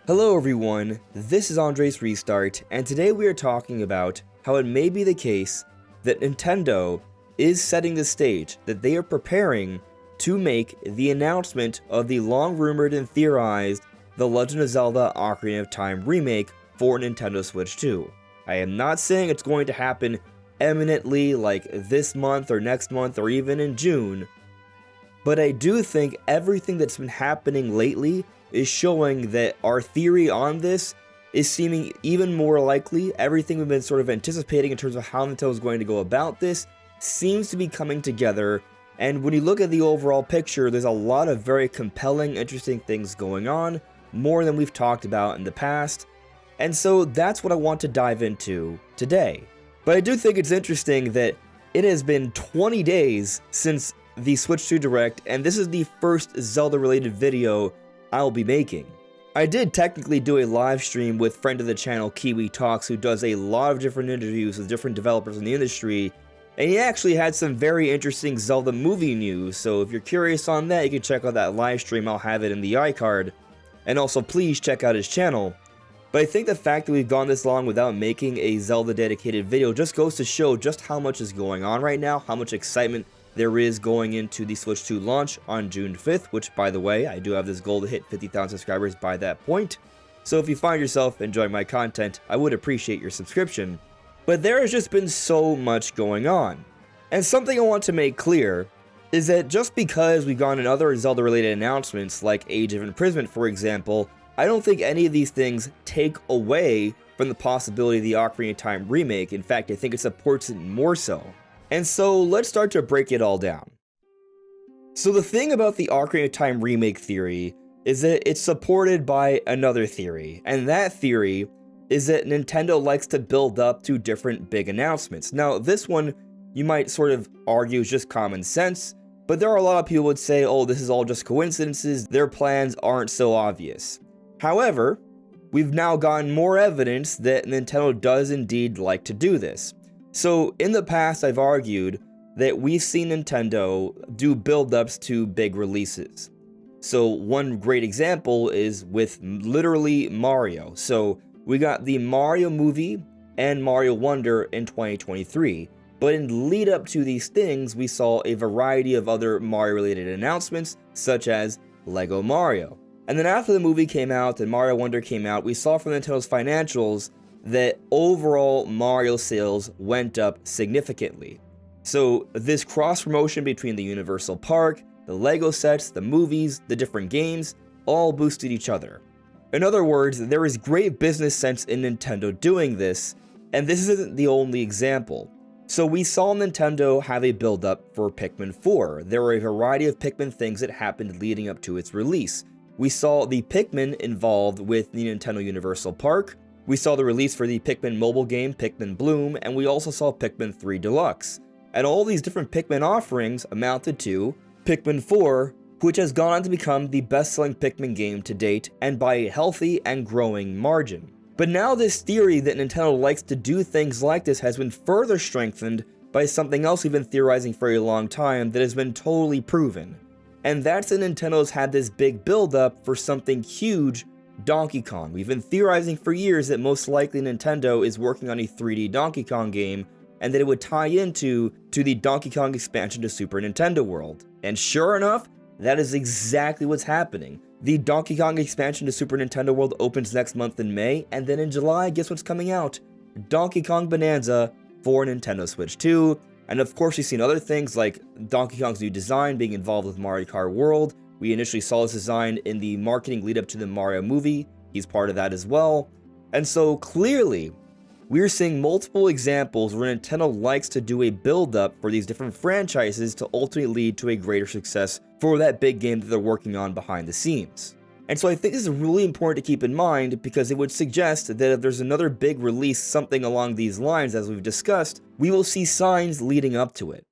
Hello everyone, this is AndresRestart, and today we are talking about how it may be the case that Nintendo is setting the stage, that they are preparing to make the announcement of the long-rumored and theorized The Legend of Zelda Ocarina of Time remake for Nintendo Switch 2. I am not saying it's going to happen imminently like this month or next month or even in June, but I do think everything that's been happening lately is showing that our theory on this is seeming even more likely. Everything we've been sort of anticipating in terms of how Nintendo is going to go about this seems to be coming together, and when you look at the overall picture, there's a lot of very compelling, interesting things going on, more than we've talked about in the past, and so that's what I want to dive into today. But I do think it's interesting that it has been 20 days since the Switch 2 Direct, and this is the first Zelda-related video I'll be making. I did technically do a live stream with friend of the channel Kiwi Talks, who does a lot of different interviews with different developers in the industry, and he actually had some very interesting Zelda movie news, so if you're curious on that, you can check out that live stream. I'll have it in the iCard, and also please check out his channel. But I think the fact that we've gone this long without making a Zelda dedicated video just goes to show just how much is going on right now, how much excitement there is going into the Switch 2 launch on June 5th, which, by the way, I do have this goal to hit 50,000 subscribers by that point. So if you find yourself enjoying my content, I would appreciate your subscription. But there has just been so much going on. And something I want to make clear is that just because we've gotten other Zelda-related announcements, like Age of Imprisonment, for example, I don't think any of these things take away from the possibility of the Ocarina of Time remake. In fact, I think it supports it more so. And so let's start to break it all down. So the thing about the Ocarina of Time remake theory is that it's supported by another theory, and that theory is that Nintendo likes to build up to different big announcements. Now, this one you might sort of argue is just common sense, but there are a lot of people who would say, oh, this is all just coincidences, their plans aren't so obvious. However, we've now gotten more evidence that Nintendo does indeed like to do this. So, in the past, I've argued that we've seen Nintendo do build-ups to big releases. So, one great example is with literally Mario. So, we got the Mario movie and Mario Wonder in 2023, but in lead up to these things, we saw a variety of other Mario-related announcements, such as Lego Mario. And then after the movie came out and Mario Wonder came out, we saw from Nintendo's financials that overall Mario sales went up significantly. So this cross-promotion between the Universal Park, the Lego sets, the movies, the different games, all boosted each other. In other words, there is great business sense in Nintendo doing this, and this isn't the only example. So we saw Nintendo have a build-up for Pikmin 4. There were a variety of Pikmin things that happened leading up to its release. We saw the Pikmin involved with the Nintendo Universal Park. We saw the release for the Pikmin mobile game, Pikmin Bloom, and we also saw Pikmin 3 Deluxe. And all these different Pikmin offerings amounted to Pikmin 4, which has gone on to become the best-selling Pikmin game to date, and by a healthy and growing margin. But now this theory that Nintendo likes to do things like this has been further strengthened by something else we've been theorizing for a long time that has been totally proven. And that's that Nintendo's had this big build-up for something huge, Donkey Kong. We've been theorizing for years that most likely Nintendo is working on a 3D Donkey Kong game, and that it would tie into the Donkey Kong expansion to Super Nintendo World. And sure enough, that is exactly what's happening. The Donkey Kong expansion to Super Nintendo World opens next month in May, and then in July, guess what's coming out? Donkey Kong Bonanza for Nintendo Switch 2. And of course, we've seen other things like Donkey Kong's new design being involved with Mario Kart World. We initially saw this design in the marketing lead up to the Mario movie. He's part of that as well. And so clearly, we're seeing multiple examples where Nintendo likes to do a build-up for these different franchises to ultimately lead to a greater success for that big game that they're working on behind the scenes. And so I think this is really important to keep in mind, because it would suggest that if there's another big release, something along these lines as we've discussed, we will see signs leading up to it.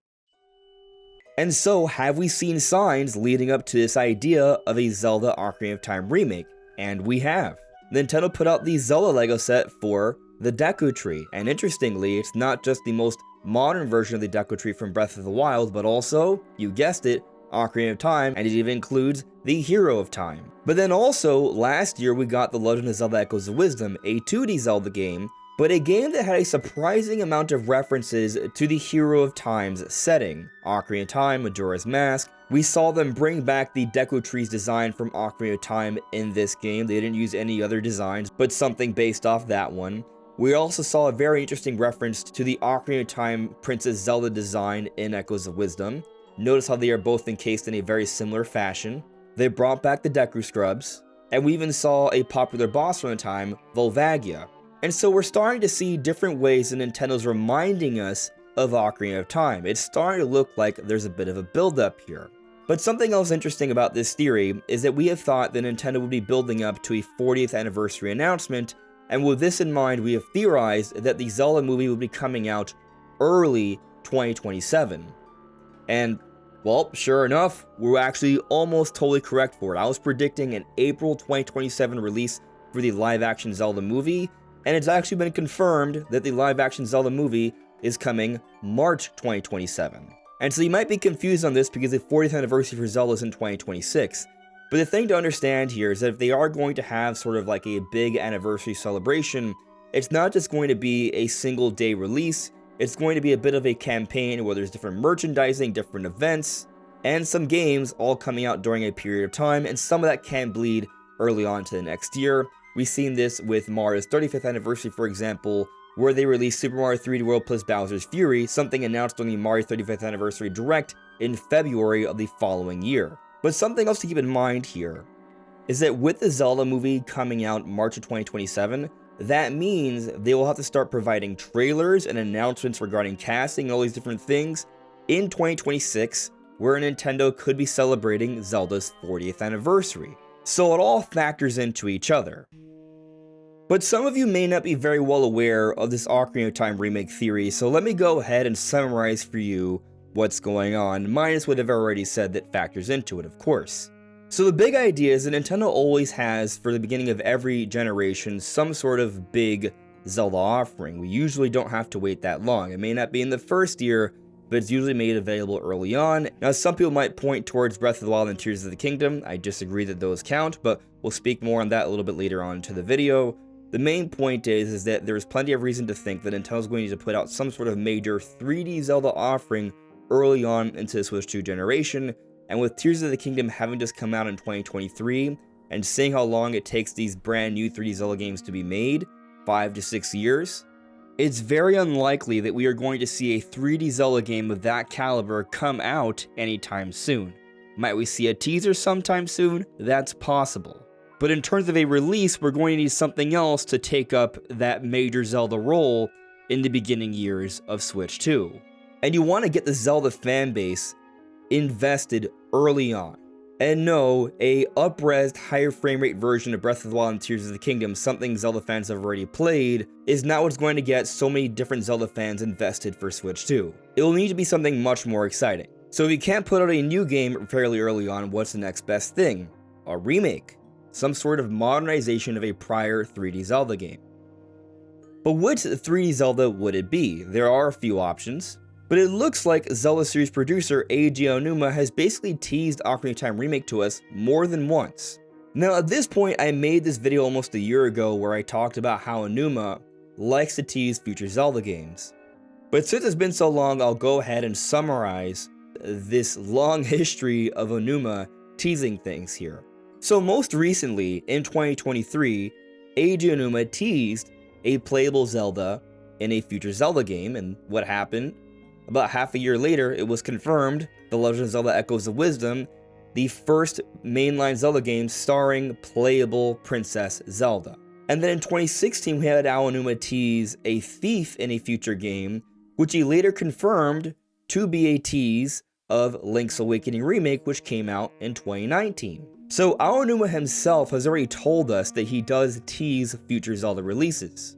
And so, have we seen signs leading up to this idea of a Zelda Ocarina of Time remake? And we have. Nintendo put out the Zelda Lego set for the Deku Tree, and interestingly, it's not just the most modern version of the Deku Tree from Breath of the Wild, but also, you guessed it, Ocarina of Time, and it even includes the Hero of Time. But then also, last year we got The Legend of Zelda Echoes of Wisdom, a 2D Zelda game, but a game that had a surprising amount of references to the Hero of Time's setting. Ocarina of Time, Majora's Mask. We saw them bring back the Deku Trees design from Ocarina of Time in this game. They didn't use any other designs, but something based off that one. We also saw a very interesting reference to the Ocarina of Time Princess Zelda design in Echoes of Wisdom. Notice how they are both encased in a very similar fashion. They brought back the Deku Scrubs, and we even saw a popular boss from the time, Volvagia. And so we're starting to see different ways that Nintendo's reminding us of Ocarina of Time. It's starting to look like there's a bit of a build-up here. But something else interesting about this theory is that we have thought that Nintendo would be building up to a 40th anniversary announcement, and with this in mind, we have theorized that the Zelda movie will be coming out early 2027. And, well, sure enough, we're actually almost totally correct for it. I was predicting an April 2027 release for the live-action Zelda movie, and it's actually been confirmed that the live-action Zelda movie is coming March 2027. And so you might be confused on this because the 40th anniversary for Zelda is in 2026. But the thing to understand here is that if they are going to have sort of like a big anniversary celebration, it's not just going to be a single day release, it's going to be a bit of a campaign where there's different merchandising, different events, and some games all coming out during a period of time, and some of that can bleed early on to the next year. We've seen this with Mario's 35th anniversary, for example, where they released Super Mario 3D World plus Bowser's Fury, something announced during the Mario 35th anniversary Direct in February of the following year. But something else to keep in mind here is that with the Zelda movie coming out March of 2027, that means they will have to start providing trailers and announcements regarding casting and all these different things in 2026, where Nintendo could be celebrating Zelda's 40th anniversary. So it all factors into each other. But some of you may not be very well aware of this Ocarina of Time remake theory, so let me go ahead and summarize for you what's going on, minus what I've already said that factors into it, of course. So the big idea is that Nintendo always has, for the beginning of every generation, some sort of big Zelda offering. We usually don't have to wait that long. It may not be in the first year, but it's usually made available early on. Now, some people might point towards Breath of the Wild and Tears of the Kingdom. I disagree that those count, but we'll speak more on that a little bit later on into the video. The main point is that there's plenty of reason to think that Nintendo's going to put out some sort of major 3D Zelda offering early on into the Switch 2 generation, and with Tears of the Kingdom having just come out in 2023, and seeing how long it takes these brand new 3D Zelda games to be made, 5 to 6 years, it's very unlikely that we are going to see a 3D Zelda game of that caliber come out anytime soon. Might we see a teaser sometime soon? That's possible. But in terms of a release, we're going to need something else to take up that major Zelda role in the beginning years of Switch 2. And you want to get the Zelda fanbase invested early on. And no, a up-resed, higher frame rate version of Breath of the Wild and Tears of the Kingdom, something Zelda fans have already played, is not what's going to get so many different Zelda fans invested for Switch 2. It will need to be something much more exciting. So if you can't put out a new game fairly early on, what's the next best thing? A remake. Some sort of modernization of a prior 3D Zelda game. But which 3D Zelda would it be? There are a few options, but it looks like Zelda series producer Eiji Aonuma has basically teased Ocarina of Time Remake to us more than once. Now at this point, I made this video almost a year ago where I talked about how Aonuma likes to tease future Zelda games. But since it's been so long, I'll go ahead and summarize this long history of Aonuma teasing things here. So most recently, in 2023, Eiji Aonuma teased a playable Zelda in a future Zelda game, and what happened? About half a year later, it was confirmed, The Legend of Zelda Echoes of Wisdom, the first mainline Zelda game starring playable Princess Zelda. And then in 2016, we had Aonuma tease a thief in a future game, which he later confirmed to be a tease of Link's Awakening Remake, which came out in 2019. So Aonuma himself has already told us that he does tease future Zelda releases.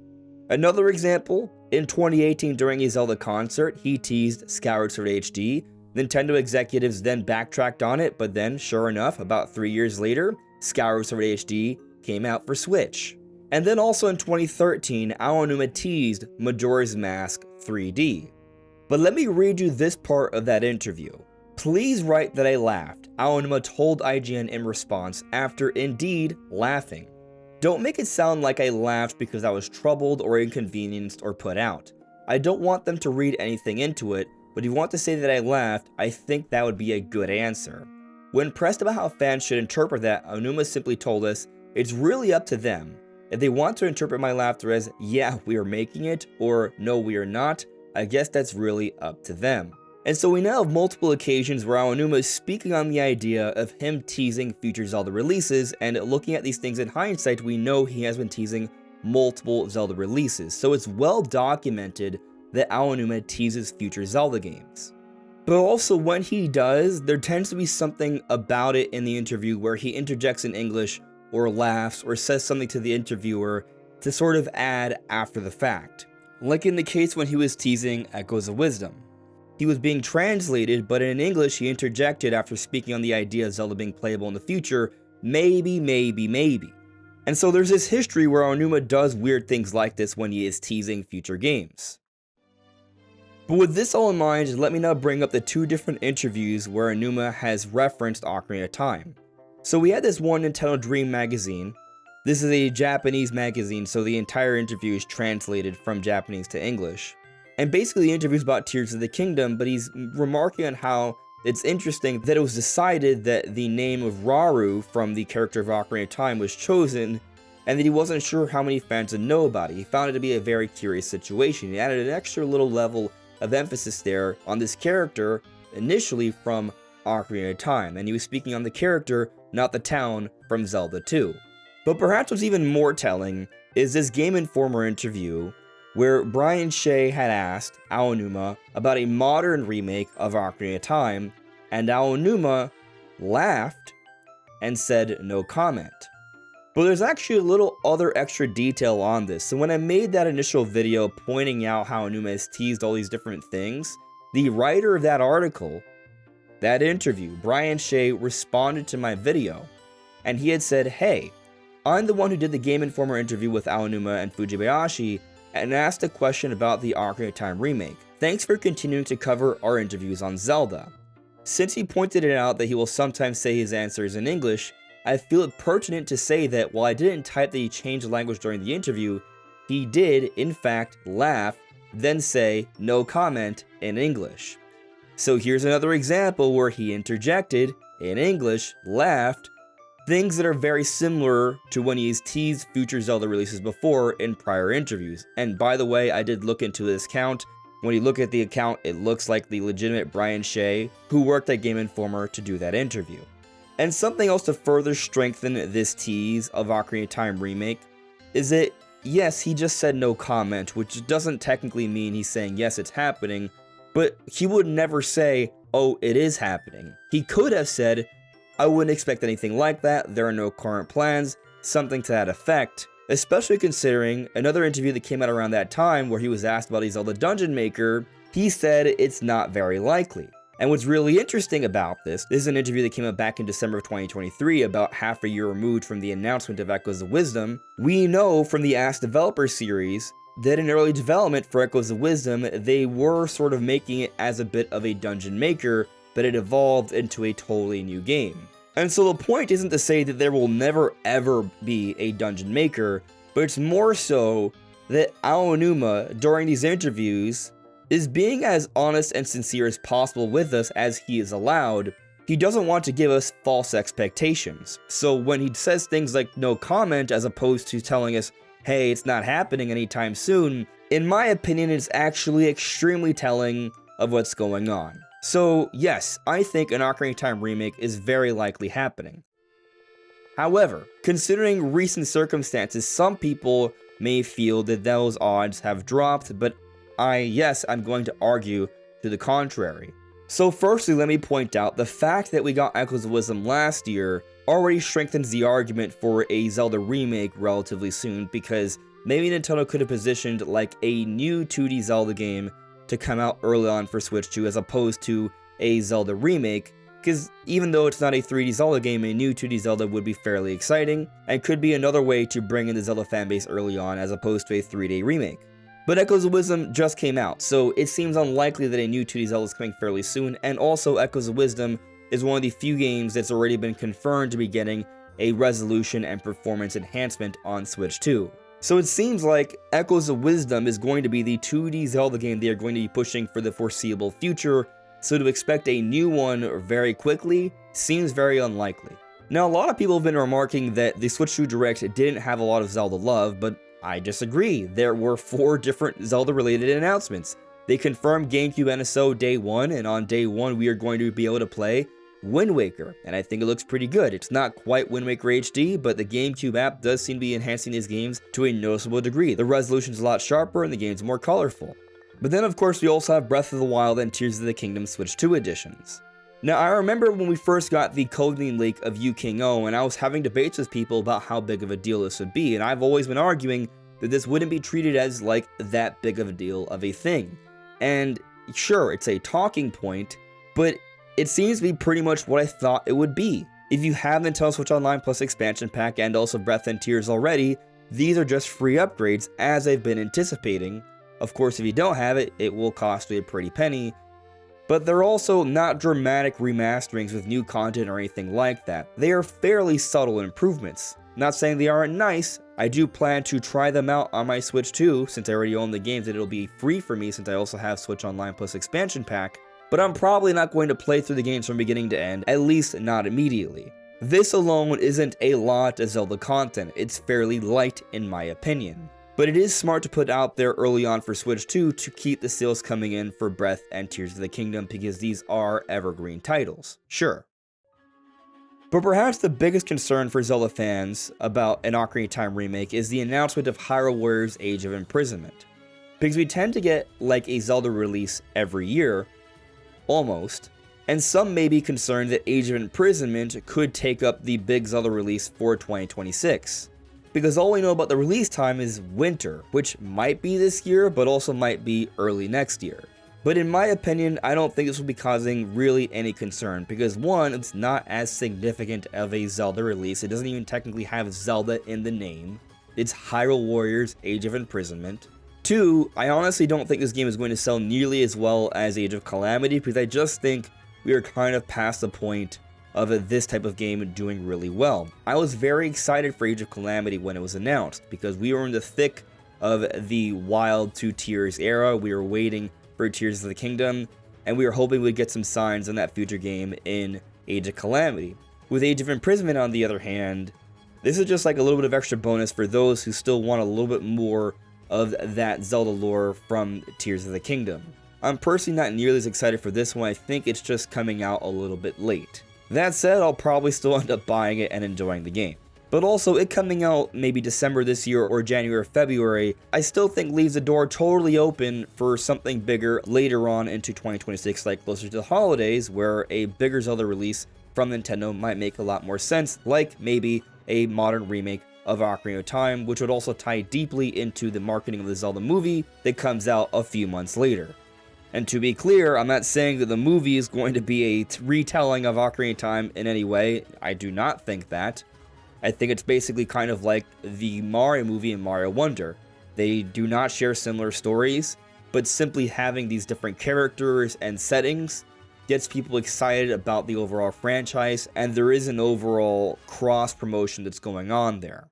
Another example, in 2018 during a Zelda concert, he teased Skyward Sword HD. Nintendo executives then backtracked on it, but then, sure enough, about 3 years later, Skyward Sword HD came out for Switch. And then also in 2013, Aonuma teased Majora's Mask 3D. But let me read you this part of that interview. Please write that I laughed, Aonuma told IGN in response after indeed laughing. Don't make it sound like I laughed because I was troubled or inconvenienced or put out. I don't want them to read anything into it, but if you want to say that I laughed, I think that would be a good answer. When pressed about how fans should interpret that, Aonuma simply told us, it's really up to them. If they want to interpret my laughter as, yeah, we are making it, or no, we are not, I guess that's really up to them. And so we now have multiple occasions where Aonuma is speaking on the idea of him teasing future Zelda releases, and looking at these things in hindsight, we know he has been teasing multiple Zelda releases, so it's well documented that Aonuma teases future Zelda games. But also when he does, there tends to be something about it in the interview where he interjects in English or laughs or says something to the interviewer to sort of add after the fact. Like in the case when he was teasing Echoes of Wisdom. He was being translated, but in English he interjected after speaking on the idea of Zelda being playable in the future, maybe. And so there's this history where Aonuma does weird things like this when he is teasing future games. But with this all in mind, let me now bring up the two different interviews where Aonuma has referenced Ocarina of Time. So we had this one Nintendo Dream magazine. This is a Japanese magazine, so the entire interview is translated from Japanese to English. And basically the interview is about Tears of the Kingdom, but he's remarking on how it's interesting that it was decided that the name of Rauru from the character of Ocarina of Time was chosen, and that he wasn't sure how many fans would know about it. He found it to be a very curious situation. He added an extra little level of emphasis there on this character, initially from Ocarina of Time, and he was speaking on the character, not the town, from Zelda 2. But perhaps what's even more telling is this Game Informer interview where Brian Shea had asked Aonuma about a modern remake of Ocarina of Time, and Aonuma laughed and said no comment. But there's actually a little other extra detail on this. So when I made that initial video pointing out how Aonuma has teased all these different things, the writer of that article, that interview, Brian Shea, responded to my video, and he had said, hey, I'm the one who did the Game Informer interview with Aonuma and Fujibayashi, and asked a question about the Ocarina of Time remake. Thanks for continuing to cover our interviews on Zelda. Since he pointed it out that he will sometimes say his answers in English, I feel it pertinent to say that while I didn't type that he changed language during the interview, he did, in fact, laugh, then say no comment in English. So here's another example where he interjected, in English, laughed, things that are very similar to when he's teased future Zelda releases before in prior interviews. And by the way, I did look into this account. When you look at the account, it looks like the legitimate Brian Shea, who worked at Game Informer to do that interview. And something else to further strengthen this tease of Ocarina of Time remake is that, yes, he just said no comment, which doesn't technically mean he's saying yes, it's happening, but he would never say, oh, it is happening. He could have said, I wouldn't expect anything like that, there are no current plans, something to that effect, especially considering another interview that came out around that time where he was asked about a Zelda Dungeon Maker, he said it's not very likely. And what's really interesting about this is an interview that came out back in December of 2023, about half a year removed from the announcement of Echoes of Wisdom. We know from the Ask Developer series that in early development for Echoes of Wisdom, they were sort of making it as a bit of a dungeon maker, but it evolved into a totally new game. And so the point isn't to say that there will never ever be a dungeon maker, but it's more so that Aonuma, during these interviews, is being as honest and sincere as possible with us as he is allowed. He doesn't want to give us false expectations. So when he says things like no comment as opposed to telling us, hey, it's not happening anytime soon, in my opinion, it's actually extremely telling of what's going on. So yes, I think an Ocarina of Time remake is very likely happening. However, considering recent circumstances, some people may feel that those odds have dropped, but I'm going to argue to the contrary. So firstly, let me point out the fact that we got Echoes of Wisdom last year already strengthens the argument for a Zelda remake relatively soon, because maybe Nintendo could have positioned like a new 2D Zelda game to come out early on for Switch 2 as opposed to a Zelda remake, because even though it's not a 3D Zelda game, a new 2D Zelda would be fairly exciting, and could be another way to bring in the Zelda fanbase early on as opposed to a 3D remake. But Echoes of Wisdom just came out, so it seems unlikely that a new 2D Zelda is coming fairly soon, and also Echoes of Wisdom is one of the few games that's already been confirmed to be getting a resolution and performance enhancement on Switch 2. So it seems like Echoes of Wisdom is going to be the 2D Zelda game they are going to be pushing for the foreseeable future, so to expect a new one very quickly seems very unlikely. Now, a lot of people have been remarking that the Switch 2 Direct didn't have a lot of Zelda love, but I disagree. There were 4 different Zelda-related announcements. They confirmed GameCube NSO day 1, and on day 1 we are going to be able to play Wind Waker, and I think it looks pretty good. It's not quite Wind Waker HD, but the GameCube app does seem to be enhancing these games to a noticeable degree. The resolution's a lot sharper and the game's more colorful. But then of course we also have Breath of the Wild and Tears of the Kingdom Switch 2 editions. Now, I remember when we first got the Codename Lake of Yu King O, and I was having debates with people about how big of a deal this would be, and I've always been arguing that this wouldn't be treated as like that big of a deal of a thing. And sure, it's a talking point, but it seems to be pretty much what I thought it would be. If you have Nintendo Switch Online Plus expansion pack and also Breath and Tears already, these are just free upgrades as I've been anticipating. Of course, if you don't have it, it will cost you a pretty penny, but they're also not dramatic remasterings with new content or anything like that. They are fairly subtle improvements. Not saying they aren't nice, I do plan to try them out on my Switch 2, since I already own the games and it'll be free for me since I also have Switch Online Plus expansion pack, but I'm probably not going to play through the games from beginning to end, at least not immediately. This alone isn't a lot of Zelda content, it's fairly light in my opinion. But it is smart to put out there early on for Switch 2 to keep the sales coming in for Breath and Tears of the Kingdom because these are evergreen titles. Sure. But perhaps the biggest concern for Zelda fans about an Ocarina of Time remake is the announcement of Hyrule Warriors Age of Imprisonment. Because we tend to get like a Zelda release every year, almost, and some may be concerned that Age of Imprisonment could take up the big Zelda release for 2026. Because all we know about the release time is winter, which might be this year, but also might be early next year. But in my opinion, I don't think this will be causing really any concern, because one, it's not as significant of a Zelda release, it doesn't even technically have Zelda in the name, it's Hyrule Warriors Age of Imprisonment. 2, I honestly don't think this game is going to sell nearly as well as Age of Calamity, because I just think we are kind of past the point of this type of game doing really well. I was very excited for Age of Calamity when it was announced, because we were in the thick of the Wild to Tears era. We were waiting for Tears of the Kingdom, and we were hoping we'd get some signs on that future game in Age of Calamity. With Age of Imprisonment, on the other hand, this is just like a little bit of extra bonus for those who still want a little bit more of that Zelda lore from Tears of the Kingdom. I'm personally not nearly as excited for this one. I think it's just coming out a little bit late. That said, I'll probably still end up buying it and enjoying the game. But also, it coming out maybe December this year or January or February, I still think leaves the door totally open for something bigger later on into 2026, like closer to the holidays, where a bigger Zelda release from Nintendo might make a lot more sense, like maybe a modern remake of Ocarina of Time, which would also tie deeply into the marketing of the Zelda movie that comes out a few months later. And to be clear, I'm not saying that the movie is going to be a retelling of Ocarina of Time in any way. I do not think that. I think it's basically kind of like the Mario movie and Mario Wonder. They do not share similar stories, but simply having these different characters and settings gets people excited about the overall franchise, and there is an overall cross-promotion that's going on there.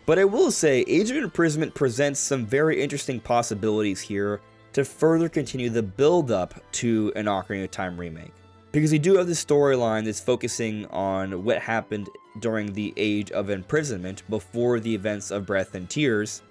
But I will say, Age of Imprisonment presents some very interesting possibilities here to further continue the build-up to an Ocarina of Time remake. Because we do have this storyline that's focusing on what happened during the Age of Imprisonment before the events of Breath and Tears,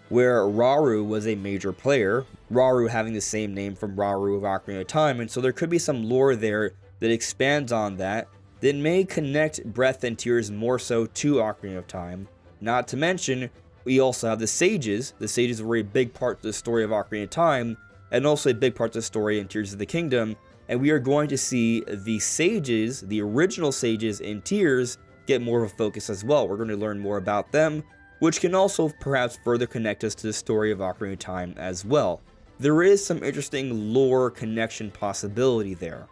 where Rauru was a major player, Rauru having the same name from Rauru of Ocarina of Time, and so there could be some lore there that expands on that may connect Breath and Tears more so to Ocarina of Time. Not to mention, we also have the Sages. The Sages were a big part of the story of Ocarina of Time, and also a big part of the story in Tears of the Kingdom, and we are going to see the Sages, the original Sages in Tears, get more of a focus as well. We're going to learn more about them, which can also perhaps further connect us to the story of Ocarina of Time as well. There is some interesting lore connection possibility there.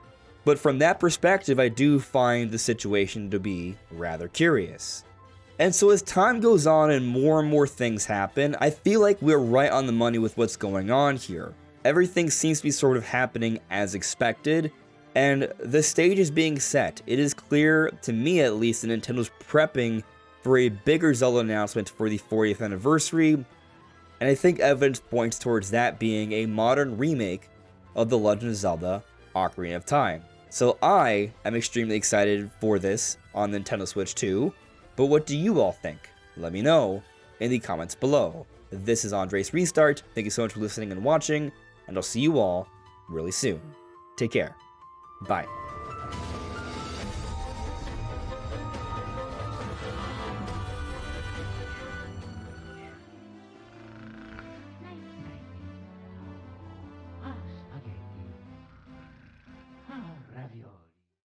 But from that perspective, I do find the situation to be rather curious. And so as time goes on and more things happen, I feel like we're right on the money with what's going on here. Everything seems to be sort of happening as expected, and the stage is being set. It is clear, to me at least, that Nintendo's prepping for a bigger Zelda announcement for the 40th anniversary, and I think evidence points towards that being a modern remake of The Legend of Zelda Ocarina of Time. So I am extremely excited for this on Nintendo Switch 2, but what do you all think? Let me know in the comments below. This is AndresRestart. Thank you so much for listening and watching, and I'll see you all really soon. Take care. Bye.